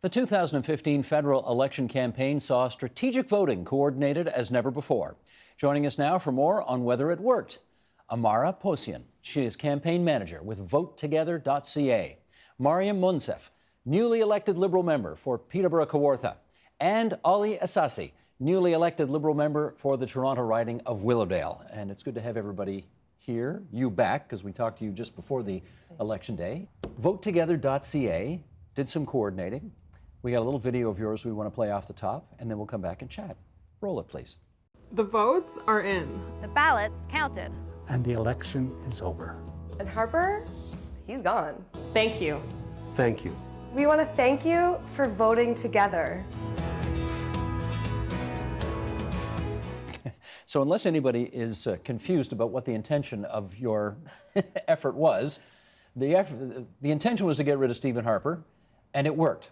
The 2015 federal election campaign saw strategic voting coordinated as never before. Joining us now for more on whether it worked, Amara Posian. She is campaign manager with VoteTogether.ca. Mariam Munsef, newly elected Liberal member for Peterborough-Kawartha. And Ali Assasi, newly elected Liberal member for the Toronto riding of Willowdale. And it's good to have everybody here, you back, because we talked to you just before the election day. VoteTogether.ca did some coordinating. We got a little video of yours we want to play off the top, and then we'll come back and chat. Roll it, please. The votes are in. The ballots counted. And the election is over. And Harper, he's gone. Thank you. Thank you. We want to thank you for voting together. So unless anybody is confused about what the intention of your effort was, the intention was to get rid of Stephen Harper, and it worked.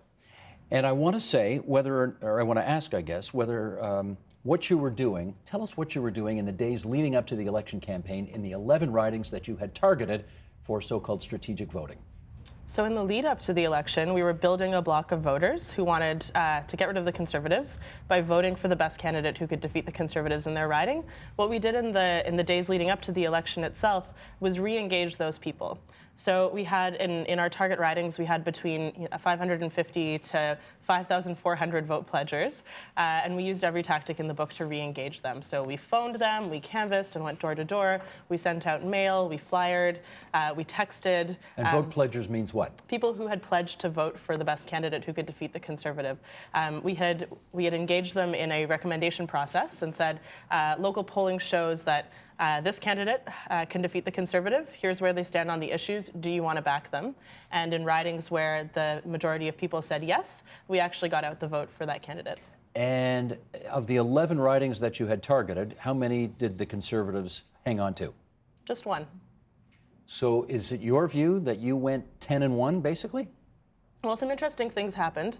And I want to say whether, or I want to ask, I guess, whether what you were doing, tell us what you were doing in the days leading up to the election campaign in the 11 ridings that you had targeted for so-called strategic voting. So in the lead up to the election, we were building a bloc of voters who wanted to get rid of the Conservatives by voting for the best candidate who could defeat the Conservatives in their riding. What we did in the days leading up to the election itself was re-engage those people. So we had, in our target ridings, we had between 550 to 5,400 vote pledgers, and we used every tactic in the book to re-engage them. So we phoned them, we canvassed and went door to door, we sent out mail, we flyered, we texted. And vote pledgers means what? People who had pledged to vote for the best candidate who could defeat the Conservative. We had engaged them in a recommendation process and said, local polling shows that this candidate can defeat the Conservative. Here's where they stand on the issues. Do you want to back them? And in ridings where the majority of people said yes, we actually got out the vote for that candidate. And of the 11 ridings that you had targeted, how many did the Conservatives hang on to? Just one. So is it your view that you went 10-1, basically? Well, some interesting things happened.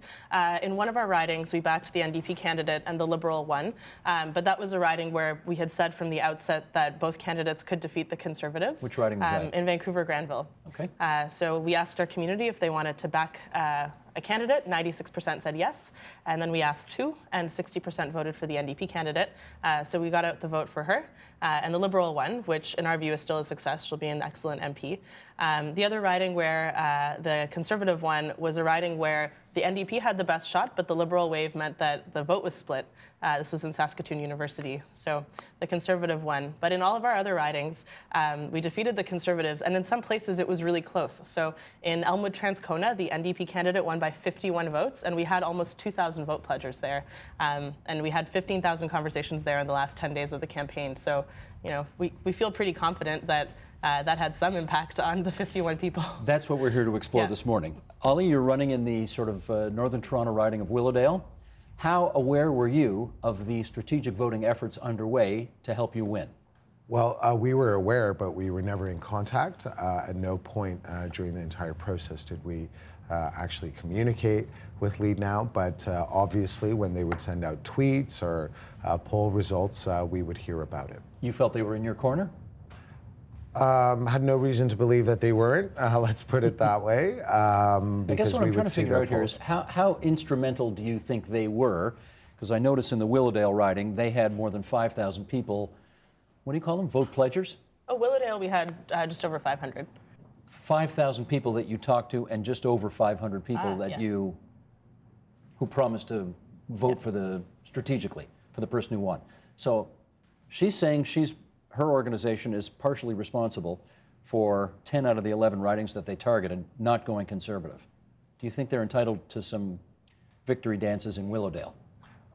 In one of our ridings, we backed the NDP candidate and the Liberal won, but that was a riding where we had said from the outset that both candidates could defeat the Conservatives. Which riding was that? In Vancouver-Granville. Okay. So we asked our community if they wanted to back a candidate. 96% said yes, and then we asked who, and 60% voted for the NDP candidate. So we got out the vote for her, and the Liberal won, which in our view is still a success. She'll be an excellent MP. The other riding where the Conservative won was a riding where the NDP had the best shot, but the Liberal wave meant that the vote was split. This was in Saskatoon University, so the Conservative won. But in all of our other ridings, we defeated the Conservatives, and in some places it was really close. So in Elmwood-Transcona, the NDP candidate won by 51 votes, and we had almost 2,000 vote pledgers there. And we had 15,000 conversations there in the last 10 days of the campaign. So, you know, we feel pretty confident that that had some impact on the 51 people. That's what we're here to explore this morning. Ali, you're running in the sort of Northern Toronto riding of Willowdale. How aware were you of the strategic voting efforts underway to help you win? Well, we were aware, but we were never in contact. At no point during the entire process did we actually communicate with Lead Now, but obviously when they would send out tweets or poll results, we would hear about it. You felt they were in your corner? Had no reason to believe that they weren't, let's put it that way. I guess what I'm trying to figure out here is how instrumental do you think they were? Because I noticed in the Willowdale riding, they had more than 5,000 people, what do you call them, vote pledgers? Oh, Willowdale, we had just over 500. 5,000 people that you talked to and just over 500 people that yes. who promised to vote for strategically, for the person who won. So she's saying her organization is partially responsible for 10 out of the 11 ridings that they targeted not going Conservative. Do you think they're entitled to some victory dances in Willowdale?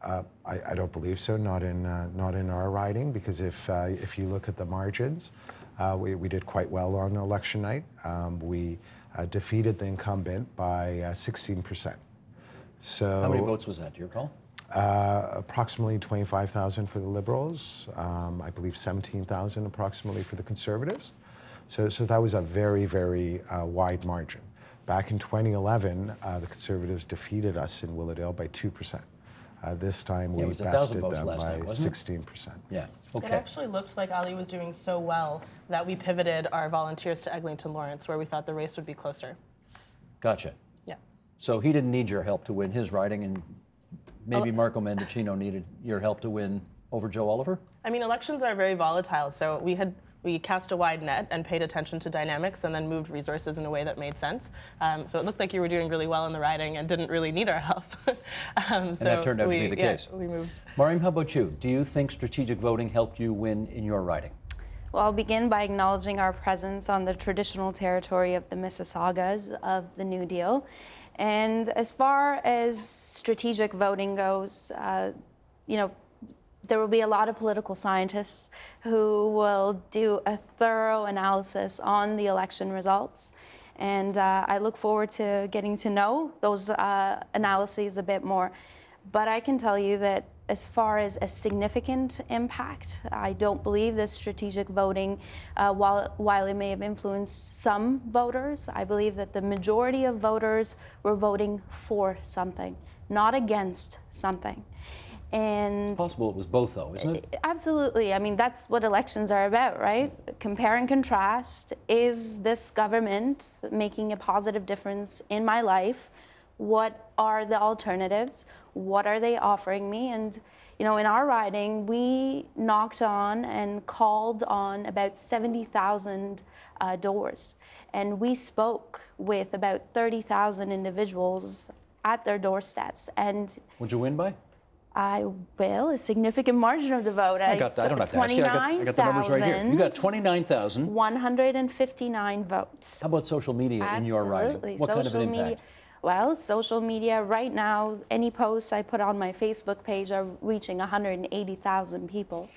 I don't believe so, not in our riding, because if you look at the margins, we did quite well on election night. We defeated the incumbent by 16%. So how many votes was that, do you recall? Approximately 25,000 for the Liberals, I believe 17,000 approximately for the Conservatives. So that was a very, very wide margin. Back in 2011, the Conservatives defeated us in Willowdale by 2%. This time we bested them by 16%. Yeah, okay. It actually looked like Ali was doing so well that we pivoted our volunteers to Eglinton Lawrence, where we thought the race would be closer. Gotcha. Yeah. So he didn't need your help to win his riding, and maybe Marco Mendicino needed your help to win over Joe Oliver? I mean, elections are very volatile, so we cast a wide net and paid attention to dynamics and then moved resources in a way that made sense. So it looked like you were doing really well in the riding and didn't really need our help. And that turned out to be the case. We moved. Maureen, how about you? Do you think strategic voting helped you win in your riding? Well, I'll begin by acknowledging our presence on the traditional territory of the Mississaugas of the New Deal. And as far as strategic voting goes, there will be a lot of political scientists who will do a thorough analysis on the election results. And I look forward to getting to know those analyses a bit more. But I can tell you that as far as a significant impact, I don't believe that strategic voting, while it may have influenced some voters, I believe that the majority of voters were voting for something, not against something. And It's possible it was both, though, isn't it? absolutely. I mean, that's what elections are about, right? Compare and contrast. Is this government making a positive difference in my life? What are the alternatives? What are they offering me? And, in our riding, we knocked on and called on about 70,000 doors. And we spoke with about 30,000 individuals at their doorsteps. And Would you win by? a significant margin of the vote. I don't have to ask you. I got the numbers right here. You got 29,000. 159 votes. How about social media in your riding? Absolutely. What kind of an Social media. impact? Well, social media right now, any posts I put on my Facebook page are reaching 180,000 people.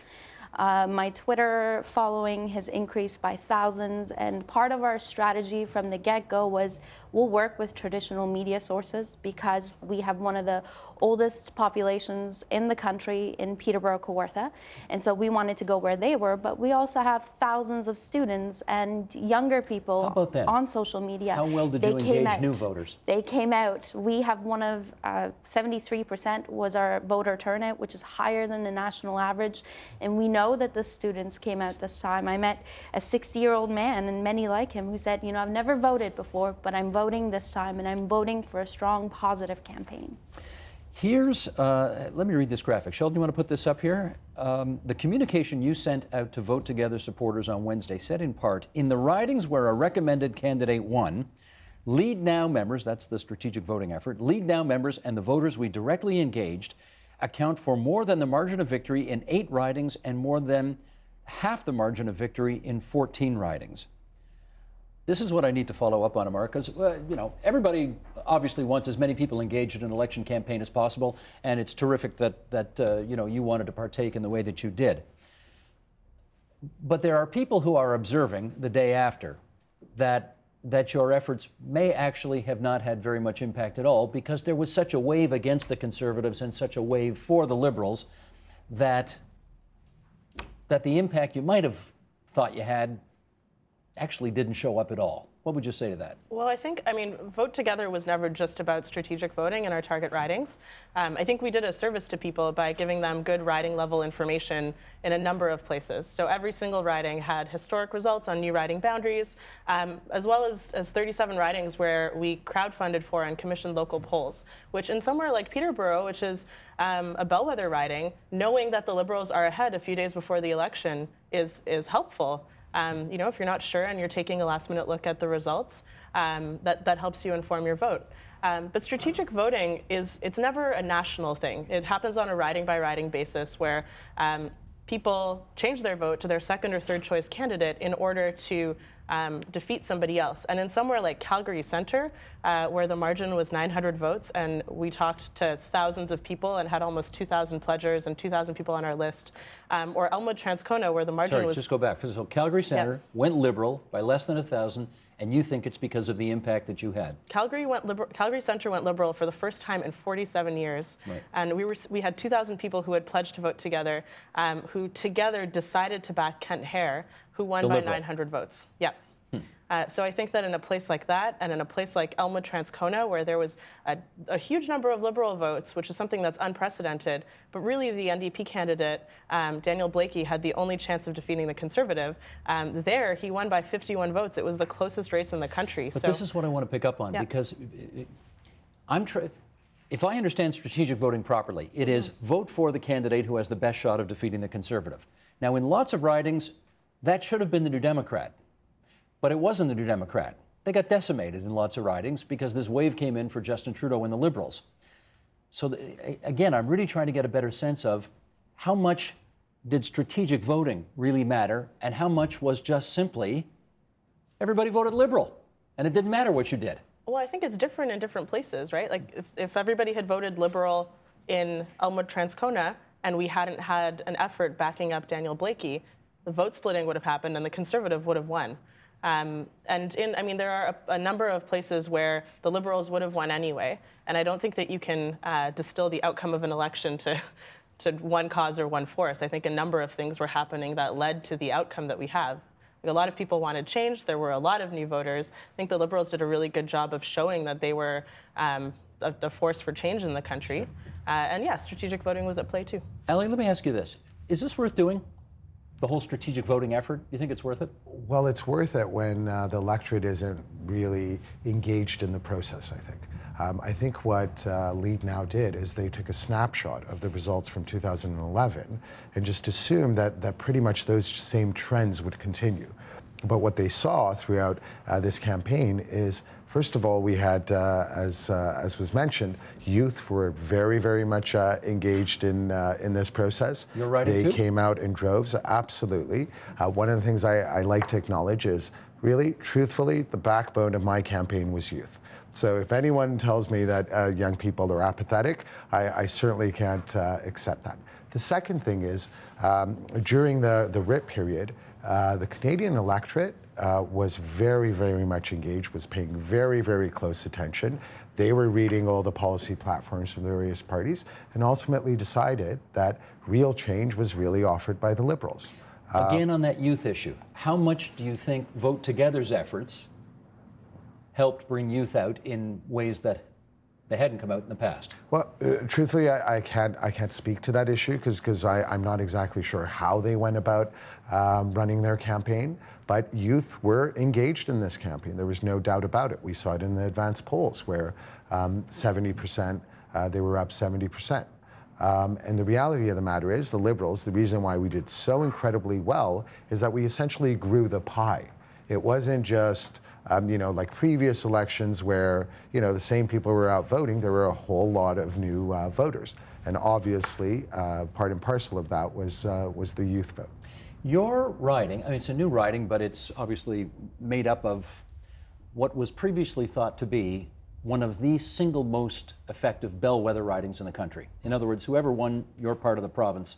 My Twitter following has increased by thousands, and part of our strategy from the get-go was we'll work with traditional media sources because we have one of the oldest populations in the country in Peterborough, Kawartha, and so we wanted to go where they were, but we also have thousands of students and younger people How about them? on social media. How well did you engage new voters? They came out. We have one of 73% was our voter turnout, which is higher than the national average. And we know that the students came out this time. I met a 60-year-old man, and many like him, who said, I've never voted before, but I'm voting this time, and I'm voting for a strong, positive campaign. Here's, let me read this graphic. Sheldon, you want to put this up here? The communication you sent out to Vote Together supporters on Wednesday said in part, in the ridings where a recommended candidate won, Lead Now members, that's the strategic voting effort, Lead Now members and the voters we directly engaged account for more than the margin of victory in 8 ridings and more than half the margin of victory in 14 ridings. This is what I need to follow up on, Amara, because everybody obviously wants as many people engaged in an election campaign as possible, and it's terrific that you wanted to partake in the way that you did. But there are people who are observing the day after that your efforts may actually have not had very much impact at all, because there was such a wave against the Conservatives and such a wave for the Liberals that the impact you might have thought you had actually didn't show up at all. What would you say to that? Well, I mean, Vote Together was never just about strategic voting in our target ridings. I think we did a service to people by giving them good riding level information in a number of places. So every single riding had historic results on new riding boundaries, as well as 37 ridings where we crowdfunded for and commissioned local polls, which in somewhere like Peterborough, which is a bellwether riding, knowing that the Liberals are ahead a few days before the election is helpful. If you're not sure and you're taking a last-minute look at the results, that helps you inform your vote. But strategic voting it's never a national thing. It happens on a riding-by-riding basis where people change their vote to their second or third choice candidate in order to defeat somebody else. And in somewhere like Calgary Centre, where the margin was 900 votes, and we talked to thousands of people and had almost 2,000 pledgers and 2,000 people on our list, or Elmwood-Transcona, where the margin was... Just go back. So Calgary Centre went Liberal by less than 1,000, and you think it's because of the impact that you had? Calgary Centre went Liberal for the first time in 47 years. Right. And we had 2,000 people who had pledged to Vote Together, who together decided to back Kent Hare, who won by 900 votes. Yeah. So I think that in a place like that, and in a place like Elmwood-Transcona, where there was a huge number of Liberal votes, which is something that's unprecedented, but really the NDP candidate, Daniel Blakey, had the only chance of defeating the Conservative. There, he won by 51 votes. It was the closest race in the country. But this is what I want to pick up on, because If I understand strategic voting properly, it is vote for the candidate who has the best shot of defeating the Conservative. Now, in lots of ridings, that should have been the New Democrat, but it wasn't the New Democrat. They got decimated in lots of ridings because this wave came in for Justin Trudeau and the Liberals. So again, I'm really trying to get a better sense of how much did strategic voting really matter and how much was just simply everybody voted Liberal and it didn't matter what you did. Well, I think it's different in different places, right? Like if everybody had voted Liberal in Elmwood Transcona and we hadn't had an effort backing up Daniel Blakey, the vote splitting would have happened and the Conservative would have won. There are a number of places where the Liberals would have won anyway, and I don't think that you can distill the outcome of an election to one cause or one force. I think a number of things were happening that led to the outcome that we have. Like, a lot of people wanted change. There were a lot of new voters. I think the Liberals did a really good job of showing that they were a force for change in the country. And yeah, strategic voting was at play too. Ellie, let me ask you this. Is this worth doing? The whole strategic voting effort? Do you think it's worth it? Well, it's worth it when the electorate isn't really engaged in the process, I think. I think what Lead Now did is they took a snapshot of the results from 2011 and just assumed that pretty much those same trends would continue. But what they saw throughout this campaign is, first of all, we had, as was mentioned, youth who were very, very much engaged in this process. You're right. They came out in droves, absolutely. One of the things I like to acknowledge is, really, truthfully, the backbone of my campaign was youth. So if anyone tells me that young people are apathetic, I certainly can't accept that. The second thing is, during the RIP period, the Canadian electorate was very, very much engaged, was paying very, very close attention. They were reading all the policy platforms from the various parties and ultimately decided that real change was really offered by the Liberals. Again, on that youth issue, how much do you think Vote Together's efforts helped bring youth out in ways that they hadn't come out in the past? Well, truthfully, I can't speak to that issue because I'm not exactly sure how they went about running their campaign. But youth were engaged in this campaign. There was no doubt about it. We saw it in the advanced polls where 70%, they were up 70%. And the reality of the matter is the Liberals, the reason why we did so incredibly well is that we essentially grew the pie. It wasn't just like previous elections where, the same people were out voting. There were a whole lot of new voters. And obviously, part and parcel of that was the youth vote. Your riding, it's a new riding, but it's obviously made up of what was previously thought to be one of the single most effective bellwether ridings in the country. In other words, whoever won your part of the province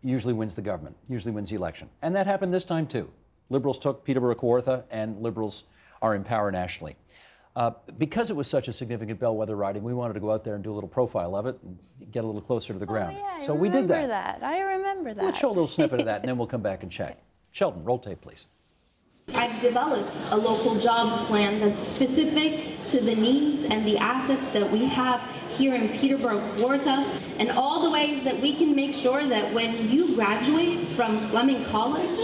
usually wins the government, usually wins the election. And that happened this time too. Liberals took Peterborough-Kawartha, and Liberals are in power nationally. Because it was such a significant bellwether riding, we wanted to go out there and do a little profile of it and get a little closer to the ground. Oh, yeah, so we did that. I remember that. Let's show a little snippet of that, and then we'll come back and check. Sheldon, roll tape, please. I've developed a local jobs plan that's specific to the needs and the assets that we have here in Peterborough-Kawartha, and all the ways that we can make sure that when you graduate from Fleming College,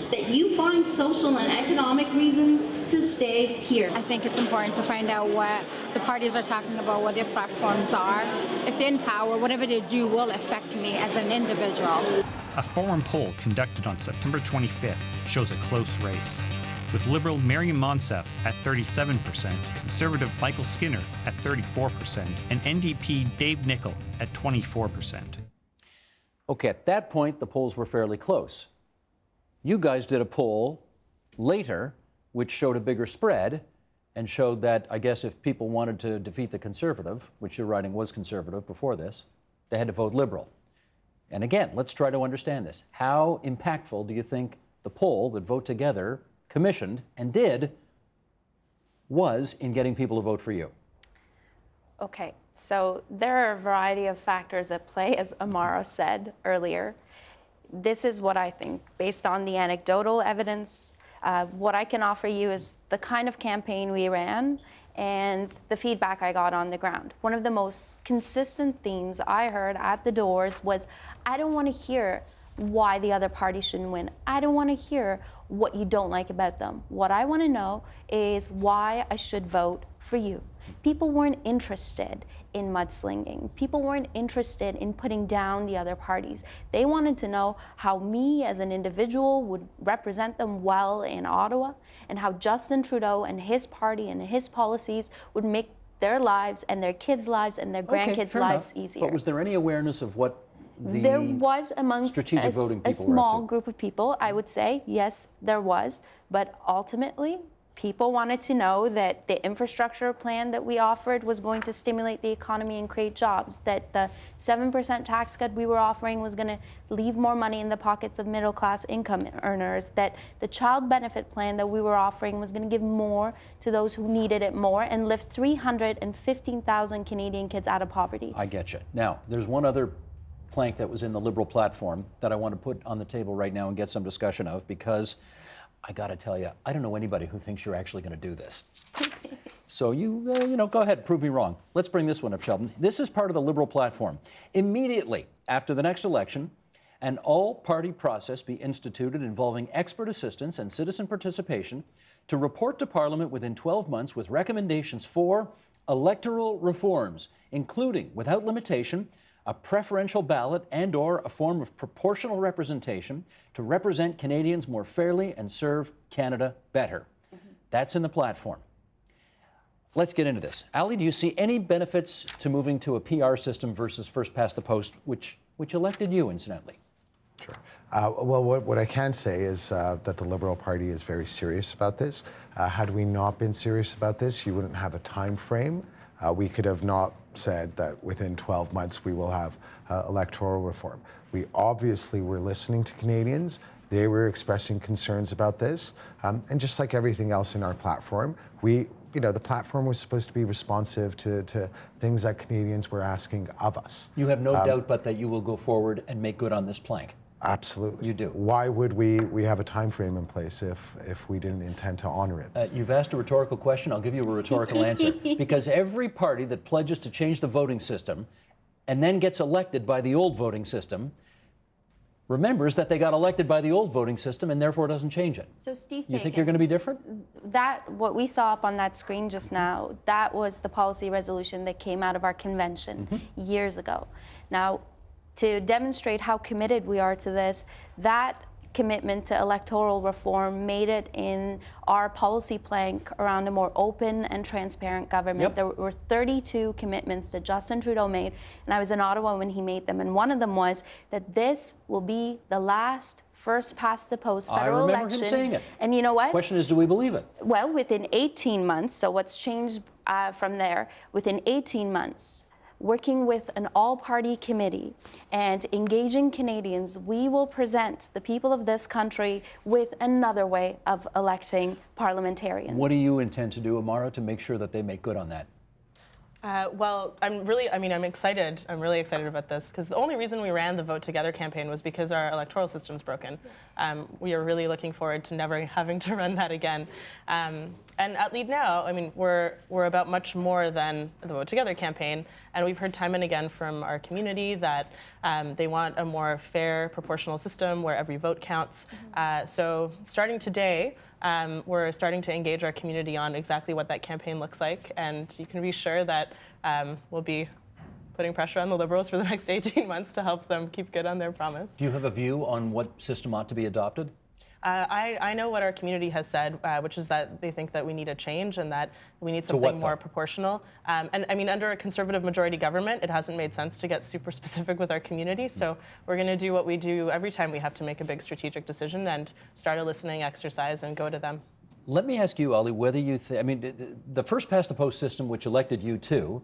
that you find social and economic reasons to stay here. I think it's important to find out what the parties are talking about, what their platforms are. If they're in power, whatever they do will affect me as an individual. A forum poll conducted on September 25th shows a close race, with Liberal Mariam Monsef at 37%, Conservative Michael Skinner at 34%, and NDP Dave Nickel at 24%. Okay, at that point, the polls were fairly close. You guys did a poll later which showed a bigger spread and showed that, I guess, if people wanted to defeat the Conservative, which your riding was Conservative before this, they had to vote Liberal. And again, let's try to understand this. How impactful do you think the poll that Vote Together commissioned and did was in getting people to vote for you? Okay, so there are a variety of factors at play, as Amara said earlier. This is what I think, based on the anecdotal evidence. What I can offer you is the kind of campaign we ran and the feedback I got on the ground. One of the most consistent themes I heard at the doors was, I don't want to hear why the other party shouldn't win. I don't want to hear what you don't like about them. What I want to know is why I should vote for you. People weren't interested in mudslinging. People weren't interested in putting down the other parties. They wanted to know how me as an individual would represent them well in Ottawa, and how Justin Trudeau and his party and his policies would make their lives and their kids' lives and their grandkids' fair lives enough. easier. But was there any awareness of what the There was amongst strategic voting a people were up small to? group of people, I would say, yes, there was. But ultimately, people wanted to know that the infrastructure plan that we offered was going to stimulate the economy and create jobs, that the 7% tax cut we were offering was going to leave more money in the pockets of middle-class income earners, that the child benefit plan that we were offering was going to give more to those who needed it more and lift 315,000 Canadian kids out of poverty. I get you. Now, there's one other plank that was in the Liberal platform that I want to put on the table right now and get some discussion of, because I got to tell you, I don't know anybody who thinks you're actually going to do this. So you go ahead, prove me wrong. Let's bring this one up, Sheldon. This is part of the Liberal platform. Immediately after the next election, an all-party process be instituted involving expert assistance and citizen participation to report to Parliament within 12 months with recommendations for electoral reforms, including, without limitation, a preferential ballot and/or a form of proportional representation to represent Canadians more fairly and serve Canada better. That's in the platform. Let's get into this. Ali, do you see any benefits to moving to a PR system versus first past the post, which elected you, incidentally? Sure. Well, what I can say is that the Liberal Party is very serious about this. Had we not been serious about this, you wouldn't have a time frame. We could have not said that within 12 months we will have electoral reform. We obviously were listening to Canadians. They were expressing concerns about this. And just like everything else in our platform, the platform was supposed to be responsive to things that Canadians were asking of us. You have no doubt but that you will go forward and make good on this plank. Absolutely. You do. Why would we have a time frame in place if we didn't intend to honor it? You've asked a rhetorical question. I'll give you a rhetorical answer. Because every party that pledges to change the voting system and then gets elected by the old voting system remembers that they got elected by the old voting system and therefore doesn't change it. So Steve You think you're going to be different? That, what we saw up on that screen just now, that was the policy resolution that came out of our convention years ago. Now, to demonstrate how committed we are to this, that commitment to electoral reform made it in our policy plank around a more open and transparent government. Yep. There were 32 commitments that Justin Trudeau made, and I was in Ottawa when he made them, and one of them was that this will be the last first past the post federal election. I remember him saying it. And you know what? Question is, do we believe it? Well, within 18 months, so what's changed from there, within 18 months, working with an all-party committee and engaging Canadians, we will present the people of this country with another way of electing parliamentarians. What do you intend to do, Amara, to make sure that they make good on that? Well, I'm excited. I'm really excited about this because the only reason we ran the Vote Together campaign was because our electoral system's broken. We are really looking forward to never having to run that again. And at Lead Now, we're about much more than the Vote Together campaign, and we've heard time and again from our community that they want a more fair, proportional system where every vote counts. So starting today, we're starting to engage our community on exactly what that campaign looks like, and you can be sure that we'll be putting pressure on the Liberals for the next 18 months to help them keep good on their promise. Do you have a view on what system ought to be adopted? I know what our community has said, which is that they think that we need a change and that we need something more proportional. Under a Conservative majority government, it hasn't made sense to get super specific with our community. So we're going to do what we do every time we have to make a big strategic decision and start a listening exercise and go to them. Let me ask you, Ali, whether you the first past the post system, which elected you too,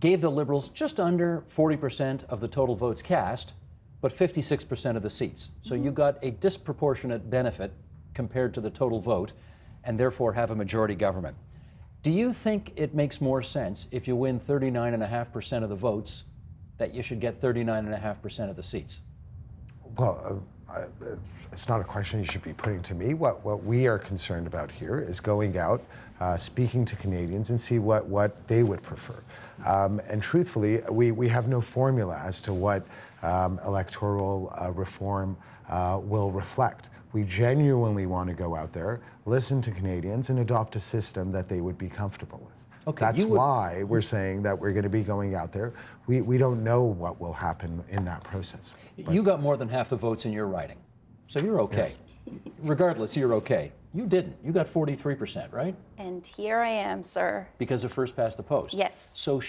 gave the Liberals just under 40% of the total votes cast, but 56% of the seats. So you got a disproportionate benefit compared to the total vote and therefore have a majority government. Do you think it makes more sense if you win 39.5% of the votes that you should get 39.5% of the seats? Well, it's not a question you should be putting to me. What we are concerned about here is going out, speaking to Canadians and see what they would prefer. And truthfully, we have no formula as to what electoral reform will reflect. We genuinely want to go out there, listen to Canadians, and adopt a system that they would be comfortable with. Okay, That's why we're saying that we're going to be going out there. We don't know what will happen in that process. You got more than half the votes in your riding, so you're okay. Yes. Regardless, you're okay. You didn't. You got 43%, right? And here I am, sir. Because of first past the post. Yes. So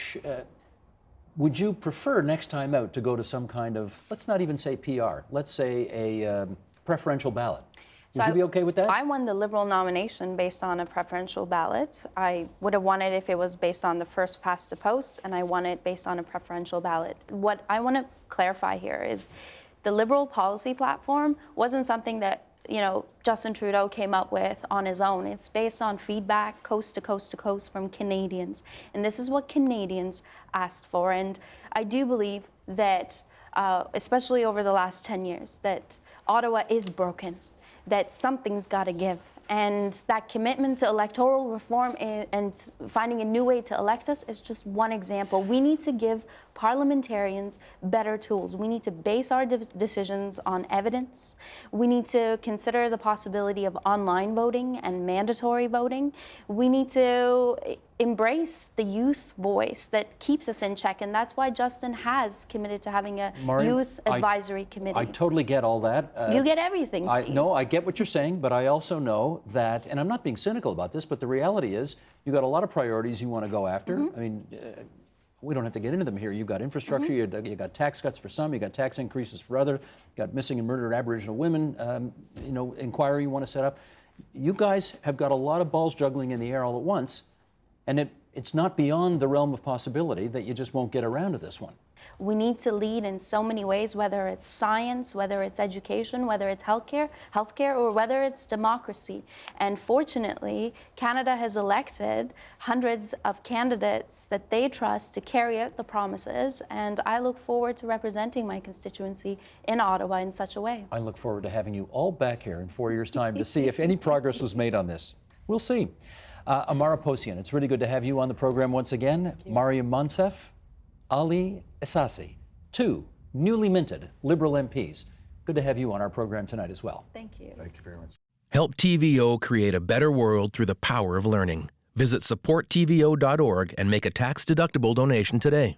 would you prefer next time out to go to some kind of, let's not even say PR, let's say a preferential ballot? Would you be okay with that? I won the Liberal nomination based on a preferential ballot. I would have won it if it was based on the first past the post, and I won it based on a preferential ballot. What I want to clarify here is the Liberal policy platform wasn't something that Justin Trudeau came up with on his own. It's based on feedback coast to coast to coast from Canadians. And this is what Canadians asked for. And I do believe that, especially over the last 10 years, that Ottawa is broken, that something's got to give. And that commitment to electoral reform and finding a new way to elect us is just one example. We need to give parliamentarians better tools. We need to base our decisions on evidence. We need to consider the possibility of online voting and mandatory voting. We need to embrace the youth voice that keeps us in check, and that's why Justin has committed to having a youth advisory committee. I totally get all that. You get everything, Steve. No, I get what you're saying, but I also know that, and I'm not being cynical about this, but the reality is you got a lot of priorities you want to go after. I mean, we don't have to get into them here. You've got infrastructure, you got tax cuts for some, you got tax increases for others, you got missing and murdered Aboriginal women, inquiry you want to set up. You guys have got a lot of balls juggling in the air all at once, and it's not beyond the realm of possibility that you just won't get around to this one. We need to lead in so many ways, whether it's science, whether it's education, whether it's healthcare, or whether it's democracy. And fortunately, Canada has elected hundreds of candidates that they trust to carry out the promises, and I look forward to representing my constituency in Ottawa in such a way. I look forward to having you all back here in 4 years' time to see if any progress was made on this. We'll see. Amara Posian, it's really good to have you on the program once again. Mariam Monsef, Ali Essasi, two newly minted Liberal MPs. Good to have you on our program tonight as well. Thank you. Thank you very much. Help TVO create a better world through the power of learning. Visit supporttvo.org and make a tax-deductible donation today.